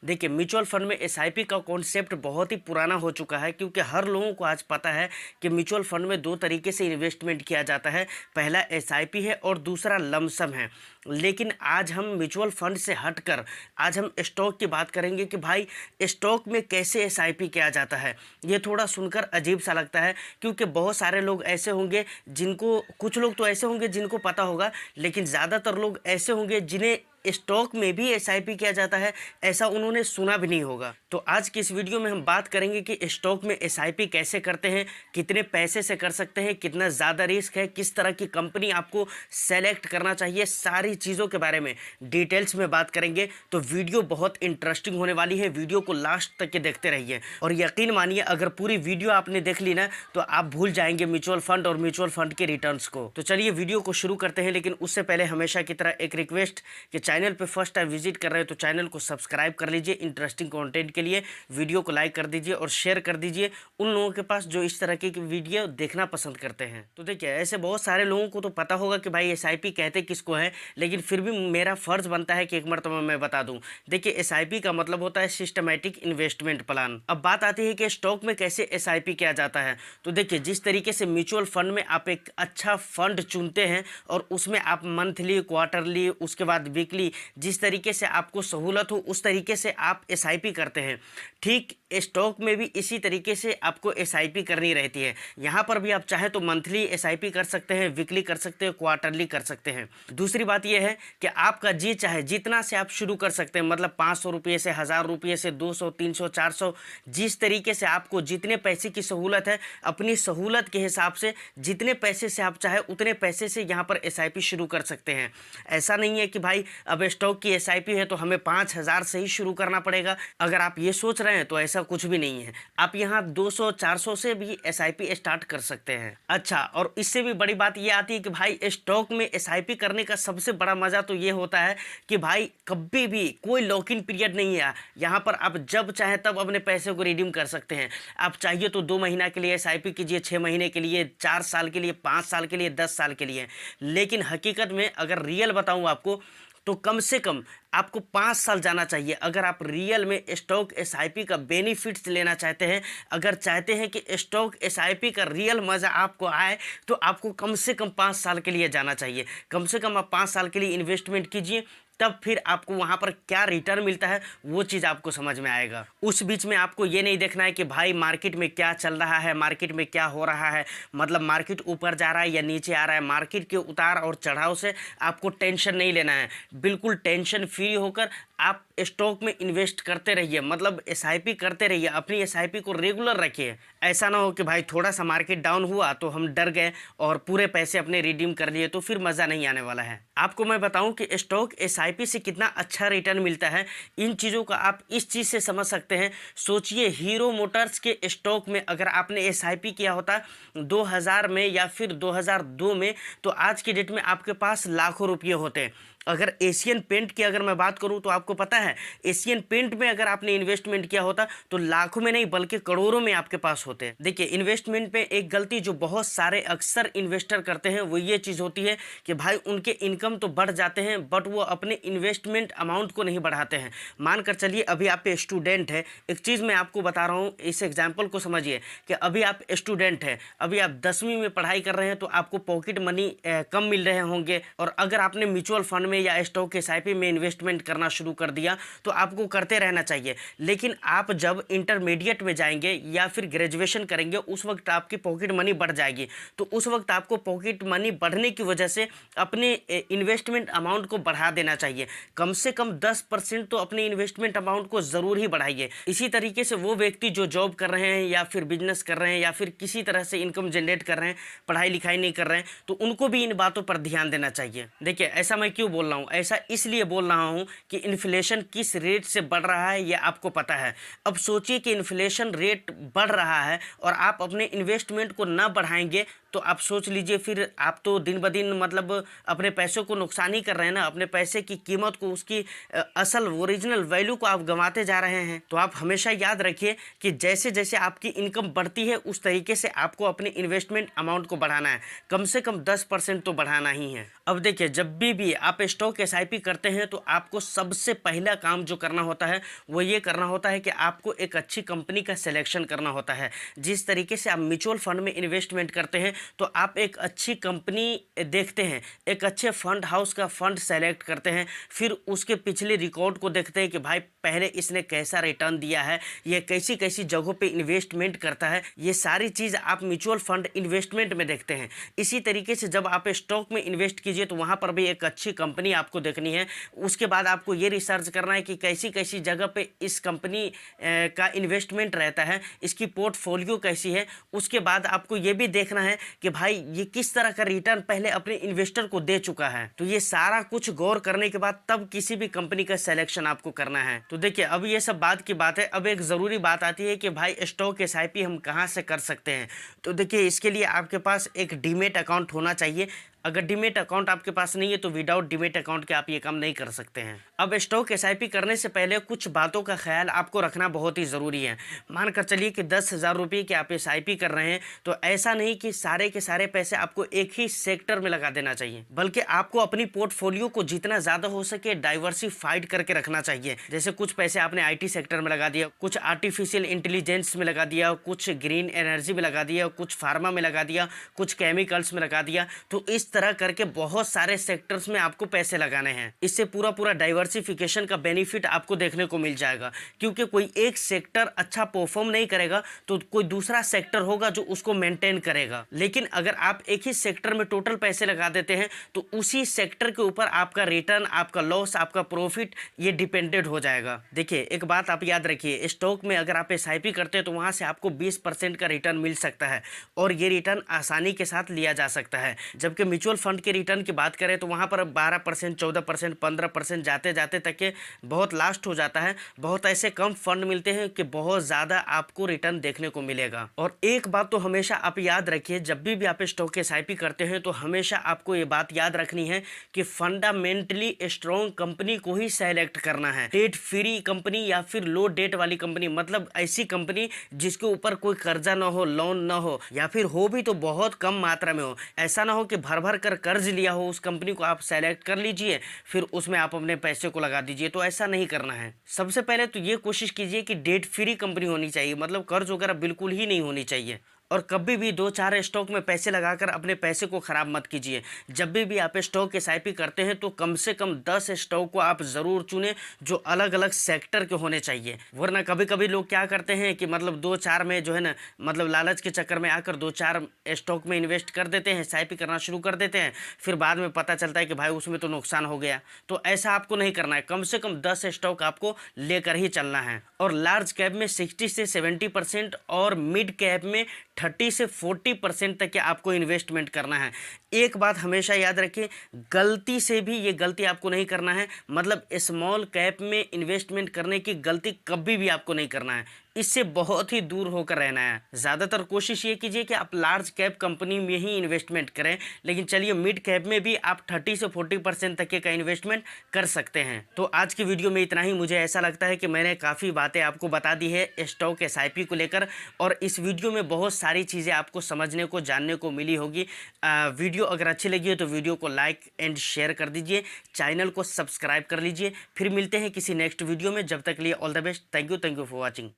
देखिए, mutual fund में SIP का कॉन्सेप्ट बहुत ही पुराना हो चुका है, क्योंकि हर लोगों को आज पता है कि म्यूचुअल फंड में दो तरीके से इन्वेस्टमेंट किया जाता है। पहला एसआईपी है और दूसरा लमसम है। लेकिन आज हम म्यूचुअल फंड से हटकर आज हम स्टॉक की बात करेंगे कि भाई स्टॉक में कैसे एसआईपी किया जाता है। ये थोड़ा सुनकर अजीब सा लगता है, क्योंकि बहुत सारे लोग ऐसे होंगे जिनको, कुछ लोग तो ऐसे होंगे जिनको पता होगा, लेकिन ज़्यादातर लोग ऐसे होंगे जिन्हें स्टॉक में भी एसआईपी किया जाता है ऐसा उन्होंने सुना भी नहीं होगा। तो आज की इस वीडियो में हम बात करेंगे कि स्टॉक में एसआईपी कैसे करते हैं, कितने पैसे से कर सकते हैं, कितना ज़्यादा रिस्क है, किस तरह की कंपनी आपको सेलेक्ट करना चाहिए, सारी चीज़ों के बारे में डिटेल्स में बात करेंगे। तो वीडियो बहुत इंटरेस्टिंग होने वाली है, वीडियो को लास्ट तक के देखते रहिए। और यकीन मानिए, अगर पूरी वीडियो आपने देख ली ना तो आप भूल जाएंगे म्यूचुअल फंड और म्यूचुअल फंड के रिटर्न्स को। तो चलिए वीडियो को शुरू करते हैं, लेकिन उससे पहले हमेशा की तरह एक रिक्वेस्ट कि चैनल पे फर्स्ट टाइम विजिट कर रहे हैं तो चैनल को सब्सक्राइब कर लीजिए। इंटरेस्टिंग कंटेंट के लिए वीडियो को लाइक कर दीजिए और शेयर कर दीजिए उन लोगों के पास जो इस तरह की वीडियो देखना पसंद करते हैं। तो देखिए, ऐसे बहुत सारे लोगों को तो पता होगा कि भाई एसआईपी कहते किसको है, लेकिन फिर भी मेरा फर्ज बनता है कि एक मरतबा मैं बता दूं। देखिए, एसआईपी का मतलब होता है सिस्टमैटिक इन्वेस्टमेंट प्लान। अब बात आती है कि स्टॉक में कैसे एसआईपी किया जाता है। तो देखिए, जिस तरीके से म्यूचुअल फंड में आप एक अच्छा फंड चुनते हैं और उसमें आप मंथली, क्वार्टरली, उसके बाद वीकली, जिस तरीके से आपको सहूलत हो उस तरीके से आप एसआईपी करते हैं, ठीक स्टॉक में भी इसी तरीके से आपको एसआईपी करनी रहती है। यहाँ पर भी आप चाहे तो मंथली एसआईपी कर सकते हैं, वीकली कर सकते हैं, क्वार्टरली कर सकते हैं। दूसरी बात यह है कि आपका जी चाहे जितना से आप शुरू कर सकते हैं, मतलब 500 रुपये से, 1000 रुपये से, 200, 300, 400, जिस तरीके से आपको जितने पैसे की सहूलत है, अपनी सहूलत के हिसाब से जितने पैसे से आप चाहे उतने पैसे से यहाँ पर एसआईपी शुरू कर सकते हैं। ऐसा नहीं है कि भाई अब स्टॉक की एसआईपी है तो हमें 5000 से ही शुरू करना पड़ेगा। अगर आप ये सोच रहे हैं तो ऐसा कुछ भी नहीं है, आप यहाँ 200-400 से भी एसआईपी स्टार्ट कर सकते हैं। अच्छा, और इससे भी बड़ी बात ये आती है कि भाई स्टॉक में एसआईपी करने का सबसे बड़ा मजा तो ये होता है कि भाई कभी भी कोई लॉक इन पीरियड नहीं है। यहाँ पर आप जब चाहे तब अपने पैसे को रिडीम कर सकते हैं। आप चाहिए तो 2 महीना के लिए एसआईपी कीजिए, 6 महीने के लिए, 4 साल के लिए, 5 साल के लिए, 10 साल के लिए। लेकिन हकीकत में अगर रियल बताऊं आपको तो कम से कम आपको 5 साल जाना चाहिए अगर आप रियल में स्टॉक एसआईपी का बेनिफिट्स लेना चाहते हैं। अगर चाहते हैं कि स्टॉक एसआईपी का रियल मज़ा आपको आए तो आपको कम से कम 5 साल के लिए जाना चाहिए। कम से कम आप 5 साल के लिए इन्वेस्टमेंट कीजिए, तब फिर आपको वहाँ पर क्या रिटर्न मिलता है वो चीज़ आपको समझ में आएगा। उस बीच में आपको ये नहीं देखना है कि भाई मार्केट में क्या चल रहा है, मार्केट में क्या हो रहा है, मतलब मार्केट ऊपर जा रहा है या नीचे आ रहा है। मार्केट के उतार और चढ़ाव से आपको टेंशन नहीं लेना है। बिल्कुल टेंशन फ्री होकर आप स्टॉक में इन्वेस्ट करते रहिए, मतलब एसआईपी करते रहिए, अपनी एसआईपी को रेगुलर रखिए। ऐसा ना हो कि भाई थोड़ा सा मार्केट डाउन हुआ तो हम डर गए और पूरे पैसे अपने रिडीम कर लिए, तो फिर मज़ा नहीं आने वाला है। आपको मैं बताऊं कि स्टॉक एसआईपी से कितना अच्छा रिटर्न मिलता है, इन चीज़ों का आप इस चीज़ से समझ सकते हैं। सोचिए, हीरो मोटर्स के स्टॉक में अगर आपने एसआईपी किया होता 2000 में या फिर 2002 में, तो आज की डेट में आपके पास लाखों रुपये होते। अगर एशियन पेंट की अगर मैं बात करूं तो आपको पता है एशियन पेंट में अगर आपने इन्वेस्टमेंट किया होता तो लाखों में नहीं बल्कि करोड़ों में आपके पास होते। देखिए, इन्वेस्टमेंट में एक गलती जो बहुत सारे अक्सर इन्वेस्टर करते हैं वो ये चीज़ होती है कि भाई उनके इनकम तो बढ़ जाते हैं बट वो अपने इन्वेस्टमेंट अमाउंट को नहीं बढ़ाते हैं। मानकर चलिए अभी आप स्टूडेंट है, एक चीज़ मैं आपको बता रहा हूँ, इस एग्जाम्पल को समझिए कि अभी आप स्टूडेंट है, अभी आप 10वीं में पढ़ाई कर रहे हैं तो आपको पॉकेट मनी कम मिल रहे होंगे, और अगर आपने म्यूचुअल फंड में या स्टॉक एसआईपी में इन्वेस्टमेंट करना शुरू कर दिया तो आपको करते रहना चाहिए। लेकिन आप जब इंटरमीडिएट में जाएंगे या फिर ग्रेजुएशन करेंगे उस वक्त आपकी पॉकेट मनी बढ़ जाएगी, तो उस वक्त आपको पॉकेट मनी बढ़ने की वजह से अपने इन्वेस्टमेंट अमाउंट को बढ़ा देना चाहिए। कम से कम 10% तो अपने इन्वेस्टमेंट अमाउंट को ज़रूर ही बढ़ाइए। इसी तरीके से वो व्यक्ति जो जॉब कर रहे हैं या फिर बिजनेस कर रहे हैं या फिर किसी तरह से इनकम जनरेट कर रहे हैं, पढ़ाई लिखाई नहीं कर रहे हैं, तो उनको भी इन बातों पर ध्यान देना चाहिए। देखिए, ऐसा मैं क्यों बोल रहा हूँ, ऐसा इसलिए बोल रहा हूँ कि इन्फ्लेशन किस रेट से बढ़ रहा है ये आपको पता है। अब सोचिए कि इन्फ्लेशन रेट बढ़ रहा है और आप अपने इन्वेस्टमेंट को ना बढ़ाएंगे तो आप सोच लीजिए फिर आप तो दिन ब दिन मतलब अपने पैसों को नुकसान ही कर रहे हैं ना, अपने पैसे की कीमत को, उसकी असल ओरिजिनल वैल्यू को आप गंवाते जा रहे हैं। तो आप हमेशा याद रखिए कि जैसे जैसे आपकी इनकम बढ़ती है उस तरीके से आपको अपने इन्वेस्टमेंट अमाउंट को बढ़ाना है, कम से कम 10% तो बढ़ाना ही है। अब देखिए, जब भी आप स्टॉक एसआईपी करते हैं तो आपको सबसे पहला काम जो करना होता है वो ये करना होता है कि आपको एक अच्छी कंपनी का सिलेक्शन करना होता है। जिस तरीके से आप म्यूचुअल फंड में इन्वेस्टमेंट करते हैं तो आप एक अच्छी कंपनी देखते हैं, एक अच्छे फंड हाउस का फंड सेलेक्ट करते हैं, फिर उसके पिछले रिकॉर्ड को देखते हैं कि भाई पहले इसने कैसा रिटर्न दिया है, ये कैसी कैसी जगहों पे इन्वेस्टमेंट करता है, ये सारी चीज़ आप म्यूचुअल फंड इन्वेस्टमेंट में देखते हैं। इसी तरीके से जब आप स्टॉक में इन्वेस्ट कीजिए तो वहाँ पर भी एक अच्छी कंपनी आपको देखनी है। उसके बाद आपको ये रिसर्च करना है कि कैसी कैसी जगह पे इस कंपनी का इन्वेस्टमेंट रहता है, इसकी पोर्टफोलियो कैसी है। उसके बाद आपको ये भी देखना है कि भाई ये किस तरह का रिटर्न पहले अपने इन्वेस्टर को दे चुका है। तो ये सारा कुछ गौर करने के बाद तब किसी भी कंपनी का सिलेक्शन आपको करना है। तो देखिए, अब ये सब बात की बात है, अब एक ज़रूरी बात आती है कि भाई स्टॉक एसआईपी हम कहाँ से कर सकते हैं। तो देखिए, इसके लिए आपके पास एक डीमेट अकाउंट होना चाहिए। अगर डीमेट अकाउंट आपके पास नहीं है तो विदाउट डीमेट अकाउंट के आप ये काम नहीं कर सकते हैं। अब स्टॉक एसआईपी करने से पहले कुछ बातों का ख्याल आपको रखना बहुत ही ज़रूरी है। मानकर चलिए कि 10,000 रुपये की आप एसआईपी कर रहे हैं, तो ऐसा नहीं कि सारे के सारे पैसे आपको एक ही सेक्टर में लगा देना चाहिए, बल्कि आपको अपनी पोर्टफोलियो को जितना ज़्यादा हो सके डाइवर्सिफाइड करके रखना चाहिए। जैसे कुछ पैसे आपने आईटी सेक्टर में लगा दिया, कुछ आर्टिफिशियल इंटेलिजेंस में लगा दिया, कुछ ग्रीन एनर्जी में लगा दिया, कुछ फार्मा में लगा दिया, कुछ केमिकल्स में लगा दिया। तो इस तरह करके बहुत सारे सेक्टर्स में आपको पैसे लगाने हैं। इससे पूरा डाइवर्सिफिकेशन का बेनिफिट आपको देखने को मिल जाएगा, क्योंकि कोई एक सेक्टर अच्छा परफॉर्म नहीं करेगा तो कोई दूसरा सेक्टर होगा जो उसको मेंटेन करेगा। लेकिन अगर आप एक ही सेक्टर में टोटल पैसे लगा देते हैं तो उसी सेक्टर के ऊपर आपका रिटर्न, आपका लॉस, आपका प्रॉफिट ये डिपेंडेंट हो जाएगा। देखिए, एक बात आप याद रखिए, स्टॉक में अगर आप एसआईपी करते हैं तो वहां से आपको 20% का रिटर्न मिल सकता है और ये रिटर्न आसानी के साथ लिया जा सकता है। जबकि म्यूचुअल फंड के रिटर्न की बात करें तो वहाँ पर 12%, 14%, 15% जाते जाते तक के बहुत लास्ट हो जाता है। बहुत ऐसे कम फंड मिलते हैं कि बहुत ज़्यादा आपको रिटर्न देखने को मिलेगा। और एक बात तो हमेशा आप याद रखिए, जब भी आप स्टॉक एसआईपी करते हैं तो हमेशा आपको ये बात याद रखनी है कि फंडामेंटली स्ट्रॉन्ग कंपनी को ही सेलेक्ट करना है। डेट फ्री कंपनी या फिर लो डेट वाली कंपनी, मतलब ऐसी कंपनी जिसके ऊपर कोई कर्जा ना हो, लोन ना हो, या फिर हो भी तो बहुत कम मात्रा में हो। ऐसा ना हो कि भर भर कर कर्ज लिया हो, उस कंपनी को आप सेलेक्ट कर लीजिए फिर उसमें आप अपने पैसे को लगा दीजिए। तो ऐसा नहीं करना है। सबसे पहले तो ये कोशिश कीजिए कि डेट फ्री कंपनी होनी चाहिए, मतलब कर्ज वगैरह बिल्कुल ही नहीं होनी चाहिए। और कभी भी 2-4 स्टॉक में पैसे लगाकर अपने पैसे को ख़राब मत कीजिए। जब भी आप स्टॉक एसआईपी करते हैं तो कम से कम 10 स्टॉक को आप ज़रूर चुनें जो अलग अलग सेक्टर के होने चाहिए। वरना कभी कभी लोग क्या करते हैं कि मतलब 2-4 में जो है ना, मतलब लालच के चक्कर में आकर 2-4 स्टॉक में इन्वेस्ट कर देते हैं, एसआईपी करना शुरू कर देते हैं, फिर बाद में पता चलता है कि भाई उसमें तो नुकसान हो गया। तो ऐसा आपको नहीं करना है। कम से कम 10 स्टॉक आपको लेकर ही चलना है। और लार्ज कैप में 60 से 70% और मिड कैप में 30 से 40% तक के आपको इन्वेस्टमेंट करना है। एक बात हमेशा याद रखिए, गलती से भी ये गलती आपको नहीं करना है, मतलब स्मॉल कैप में इन्वेस्टमेंट करने की गलती कभी भी आपको नहीं करना है। इससे बहुत ही दूर होकर रहना है। ज़्यादातर कोशिश ये कीजिए कि आप लार्ज कैप कंपनी में ही इन्वेस्टमेंट करें, लेकिन चलिए मिड कैप में भी आप 30 से 40% तक का इन्वेस्टमेंट कर सकते हैं। तो आज की वीडियो में इतना ही। मुझे ऐसा लगता है कि मैंने काफ़ी बातें आपको बता दी है स्टॉक एसआईपी को लेकर, और इस वीडियो में बहुत सारी चीज़ें आपको समझने को, जानने को मिली होगी। वीडियो अगर अच्छी लगी है तो वीडियो को लाइक एंड शेयर कर दीजिए, चैनल को सब्सक्राइब कर लीजिए। फिर मिलते हैं किसी नेक्स्ट वीडियो में। जब तक लिए all the best. Thank you for watching.